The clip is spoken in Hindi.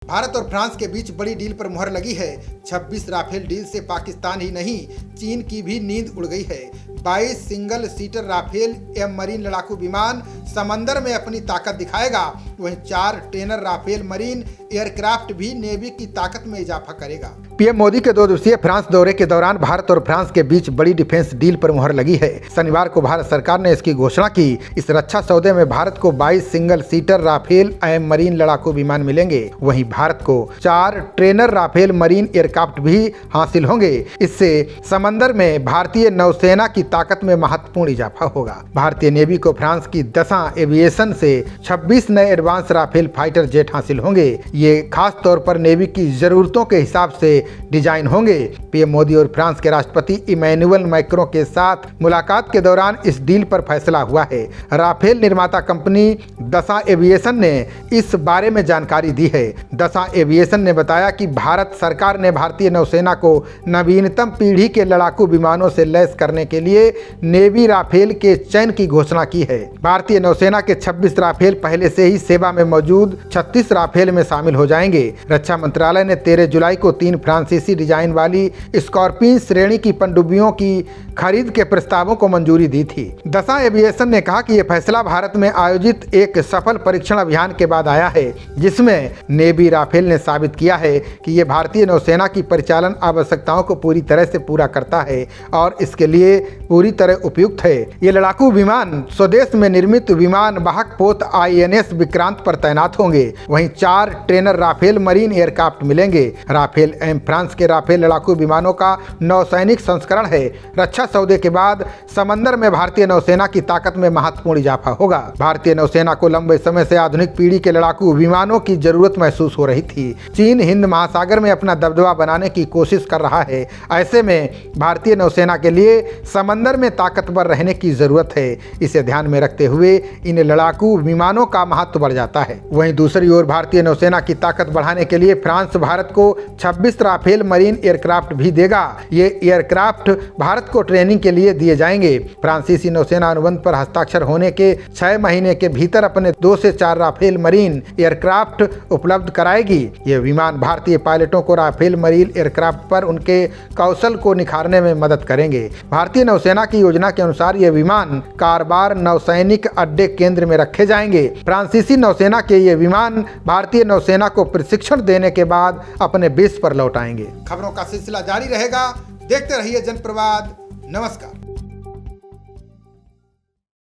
भारत और फ्रांस के बीच बड़ी डील पर मुहर लगी है। 26 राफेल डील से पाकिस्तान ही नहीं, चीन की भी नींद उड़ गई है। 22 single seater Rafale M marine लड़ाकू विमान समंदर में अपनी ताकत दिखाएगा। वहीं 4 ट्रेनर राफेल मरीन एयरक्राफ्ट भी नेवी की ताकत में इजाफा करेगा। पीएम मोदी के 2 दिवसीय फ्रांस दौरे के दौरान भारत और फ्रांस के बीच बड़ी डिफेंस डील पर मुहर लगी है। शनिवार को भारत सरकार ने इसकी घोषणा की। इस रक्षा सौदे में भारत को 22 single seater Rafale M marine लड़ाकू विमान मिलेंगे। वहीं भारत को 4 ट्रेनर राफेल मरीन एयरक्राफ्ट भी हासिल होंगे। इससे समंदर में भारतीय नौसेना की ताकत में महत्वपूर्ण इजाफा होगा। भारतीय नेवी को फ्रांस की दसां एविएशन से 26 नए एडवांस राफेल फाइटर जेट हासिल होंगे। ये खास तौर पर नेवी की जरूरतों के हिसाब से डिजाइन होंगे। पीएम मोदी और फ्रांस के राष्ट्रपति इमैनुअल मैक्रों के साथ मुलाकात के दौरान इस डील पर फैसला हुआ है। राफेल निर्माता कंपनी दसां एविएशन ने इस बारे में जानकारी दी है। दसां एविएशन ने बताया कि भारत सरकार ने भारतीय नौसेना को नवीनतम पीढ़ी के लड़ाकू विमानों से लैस करने के लिए नेवी राफेल के चयन की घोषणा की है। भारतीय नौसेना के 26 राफेल पहले से ही सेवा में मौजूद 36 राफेल में शामिल हो जाएंगे। रक्षा मंत्रालय ने 13 जुलाई को 3 फ्रांसीसी डिजाइन वाली स्कॉर्पियन श्रेणी की पनडुब्बियों की खरीद के प्रस्तावों को मंजूरी दी थी। दसां एविएशन ने कहा कि यह फैसला भारत में आयोजित एक सफल परीक्षण अभियान के बाद आया है, जिसमें नेवी राफेल ने साबित किया है कि ये भारतीय नौसेना की परिचालन आवश्यकताओं को पूरी तरह से पूरा करता है और इसके लिए पूरी तरह उपयुक्त है। ये लड़ाकू विमान स्वदेश में निर्मित विमान वाहक पोत INS विक्रांत पर तैनात होंगे। वहीं 4 ट्रेनर राफेल मरीन एयरक्राफ्ट मिलेंगे। राफेल एम फ्रांस के राफेल लड़ाकू विमानों का नौसैनिक संस्करण है। रक्षा सौदे के बाद समंदर में भारतीय नौसेना की ताकत में महत्वपूर्ण इजाफा होगा। भारतीय नौसेना को लंबे समय से आधुनिक पीढ़ी के लड़ाकू विमानों की जरूरत महसूस हो रही थी। चीन हिंद महासागर में अपना दबदबा बनाने की कोशिश कर रहा है। ऐसे में भारतीय नौसेना के लिए समंदर में ताकतवर रहने की जरूरत है। इसे ध्यान में रखते हुए इन लड़ाकू विमानों का महत्व बढ़ जाता है। वहीं दूसरी ओर भारतीय नौसेना की ताकत बढ़ाने के लिए फ्रांस भारत को 26 राफेल मरीन एयरक्राफ्ट भी देगा। ये एयरक्राफ्ट भारत को ट्रेनिंग के लिए दिए जाएंगे। फ्रांसीसी नौसेना अनुबंध पर हस्ताक्षर होने के 6 महीने के भीतर अपने 2 से 4 राफेल मरीन एयरक्राफ्ट उपलब्ध कराएगी। ये विमान भारतीय पायलटों को राफेल मरीन एयरक्राफ्ट पर उनके कौशल को निखारने में मदद करेंगे। भारतीय नौसेना की योजना के अनुसार ये विमान कारबार नौसैनिक अड्डे केंद्र में रखे जाएंगे। फ्रांसीसी नौसेना के ये विमान भारतीय नौसेना को प्रशिक्षण देने के बाद अपने बेस पर लौट आएंगे। खबरों का सिलसिला जारी रहेगा। देखते रहिए जनप्रवाद। नमस्कार।